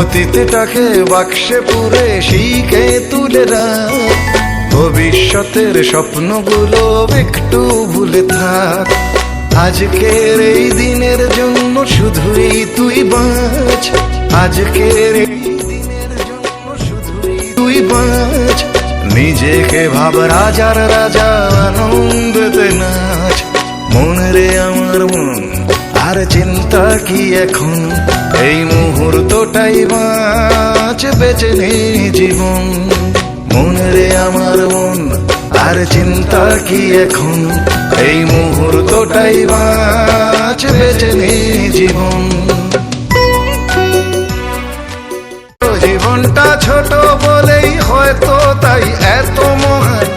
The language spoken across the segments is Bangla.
অতীতটাকে বাক্সে পুরে শিখে তুলে রাখ, ভবিষ্যতের স্বপ্নগুলো একটু ভুলে থাক। আজকের এই দিনের জন্য শুধুই তুই বাঁচ, আজকের এই দিনের জন্য শুধুই তুই বাঁচ। নিজেকে ভাব রাজার রাজা, আনন্দেতে নাচ। মন রে আমার মন, আর চিন্তা কি এখন, এই মুহূর্তটাই বাঁচ, বেঁচে নে জীবন। মন রে আমার মন, আর চিন্তা কি এখন, এই মুহূর্তটাই বাঁচ, বেঁচে নে জীবন। জীবনটা ছোট বলেই হয়তো তাই এত মহান,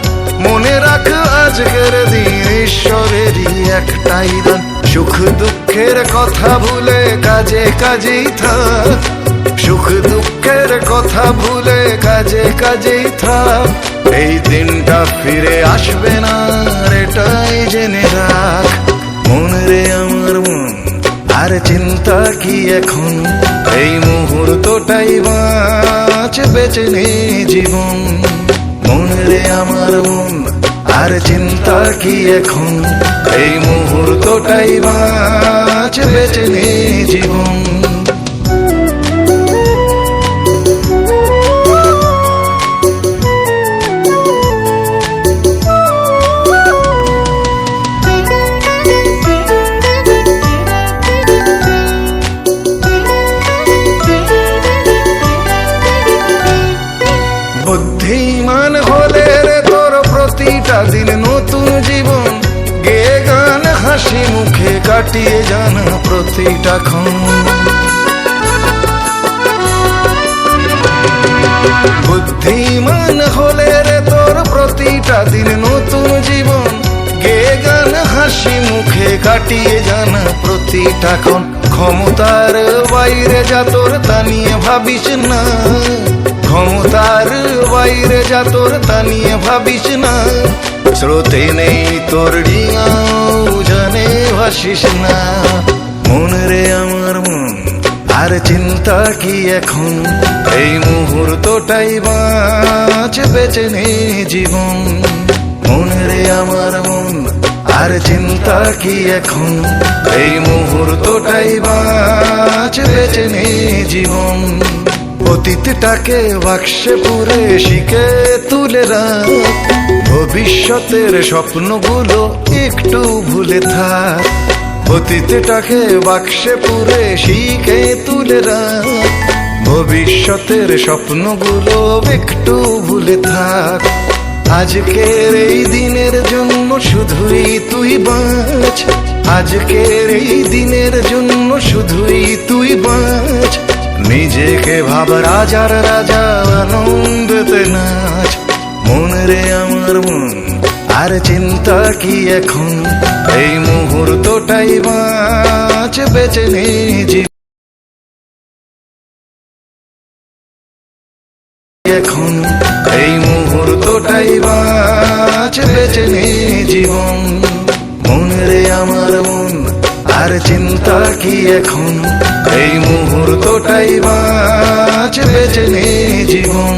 মনে রাখ আজকের দিন ঈশ্বরেরই একটাই দান। সুখ দুঃখের কথা ভুলে কাজে কাজেই থাক, সুখ দুঃখের কথা ভুলে কাজে কাজেই থাক। এই দিনটা ফিরে আসবে না, এটাই জেনে রাখ। মন রে আমার মন, আর চিন্তা কি এখন, এই মুহূর্তটাই বাঁচ, বেঁচে নে জীবন। মন রে আমার মন, আর চিন্তা কি এখন, এই মুহূর্তটাই বাঁচ, বেঁচে নে জীবন। বুদ্ধিমান হলে রে তোর প্রতিটা দিন নতুন জীবন, গে গান হাসি মুখে কাটিয়ে জানা প্রতিটা ক্ষণ। বুদ্ধিমান হলে রে তোর প্রতিটা দিন নতুন জীবন, গে গান হাসি মুখে কাটিয়ে জানা প্রতিটা ক্ষণ। ক্ষমতার বাইরে যা তোর তা নিয়ে ভাবিস না, ক্ষমতার বাইরে যা তোর তা নিয়ে ভাবিস না। স্রোতে নেই তোর ডিঙাও জানে ভাসিস না। মন রে আমার মন, আর চিন্তা কি এখন, এই মুহূর্তটাই বাঁচ, বেঁচে নে জীবন। মন রে আমার মন, আর চিন্তা কি এখন, এই মুহূর্তটাই বাঁচ, বেঁচে নে জীবন। অতীতটাকে বাক্সে পুরে শিখে তুলে রাখ, ভবিষ্যতের স্বপ্নগুলো একটু ভুলে থাক। অতীতটাকে বাক্সে পুরে শিখে তুলে রাখ, ভবিষ্যতের স্বপ্নগুলো একটু ভুলে থাক। আজকের এই দিনের জন্য শুধুই তুই বাঁচ, আজকের এই দিনের জন্য শুধুই তুই বাঁচ। নিজেকে ভাব রাজার রাজা, আনন্দেতে নাচ। মন রে আমার মন, আর চিন্তা কি এখন, এই মুহূর্তটাই বাঁচ, বেঁচে নে জীবন। এখন এই মুহূর্তটাই বাঁচ, বেঁচে নে জীবন। মন রে আমার মন, আর চিন্তা কি এখন, এই মুহূর্তটাই বাঁচ, বেঁচে নে জীবন।